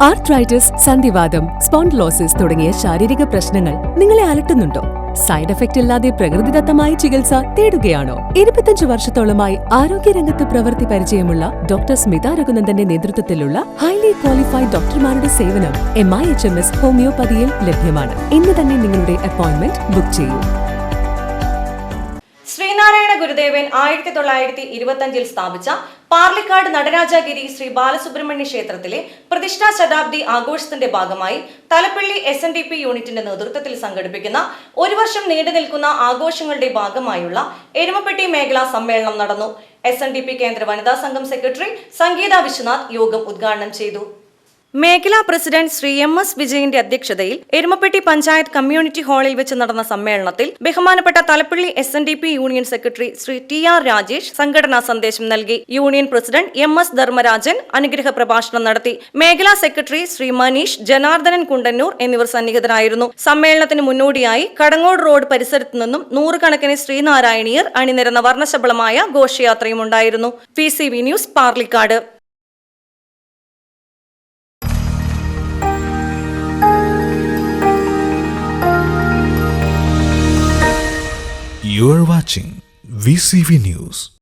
Arthritis, സന്ധിവാതം, spondylosis തുടങ്ങിയ ശാരീരിക പ്രശ്നങ്ങൾ നിങ്ങളെ അലട്ടുന്നുണ്ടോ? സൈഡ് എഫക്റ്റ് ഇല്ലാതെ പ്രകൃതിദത്തമായ ചികിത്സ തേടുകയാണോ? 25 വർഷത്തോളമായി ആരോഗ്യരംഗത്ത് പ്രവൃത്തി പരിചയമുള്ള ഡോക്ടർ സ്മിത രഘുനന്ദന്റെ നേതൃത്വത്തിലുള്ള ഹൈലി ക്വാളിഫൈഡ് ഡോക്ടർമാരുടെ സേവനം MIHMS ഹോമിയോപ്പതിയിൽ ലഭ്യമാണ്. ഇന്ന് തന്നെ നിങ്ങളുടെ അപ്പോയിന്റ്മെന്റ് ബുക്ക് ചെയ്യൂ. ശ്രീനാരായണ ഗുരുദേവൻ 1925 സ്ഥാപിച്ച പാർലിക്കാട് നടരാജഗിരി ശ്രീ ബാലസുബ്രഹ്മണ്യ ക്ഷേത്രത്തിലെ പ്രതിഷ്ഠാ ശതാബ്ദി ആഘോഷത്തിന്റെ ഭാഗമായി തലപ്പള്ളി SNDP യൂണിറ്റിന്റെ നേതൃത്വത്തിൽ സംഘടിപ്പിക്കുന്ന ഒരു വർഷം നീണ്ടു നിൽക്കുന്ന ആഘോഷങ്ങളുടെ ഭാഗമായുള്ള എരുമപ്പെട്ടി മേഖലാ സമ്മേളനം നടന്നു. SNDP കേന്ദ്ര വനിതാ സംഘം സെക്രട്ടറി സംഗീത വിശ്വനാഥ് യോഗം ഉദ്ഘാടനം ചെയ്തു. മേഖലാ പ്രസിഡന്റ് ശ്രീ MS വിജയന്റെ അധ്യക്ഷതയിൽ എരുമപ്പെട്ടി പഞ്ചായത്ത് കമ്മ്യൂണിറ്റി ഹാളിൽ വെച്ച് നടന്ന സമ്മേളനത്തിൽ ബഹുമാനപ്പെട്ട Thalappilly SNDP union secretary Shri TR Rajesh സംഘടനാ സന്ദേശം നൽകി. യൂണിയൻ പ്രസിഡന്റ് MS ധർമ്മരാജൻ അനുഗ്രഹ പ്രഭാഷണം നടത്തി. മേഖലാ സെക്രട്ടറി ശ്രീ മനീഷ്, ജനാർദ്ദനൻ കുണ്ടന്നൂർ എന്നിവർ സന്നിഹിതരായിരുന്നു. സമ്മേളനത്തിന് മുന്നോടിയായി കടങ്ങോട് റോഡ് പരിസരത്തു നിന്നും നൂറുകണക്കിന് ശ്രീനാരായണീയർ അണിനിരന്ന വർണ്ണശബളമായ ഘോഷയാത്രയും ഉണ്ടായിരുന്നു. PCV news, Parlikkad. You are watching VCV News.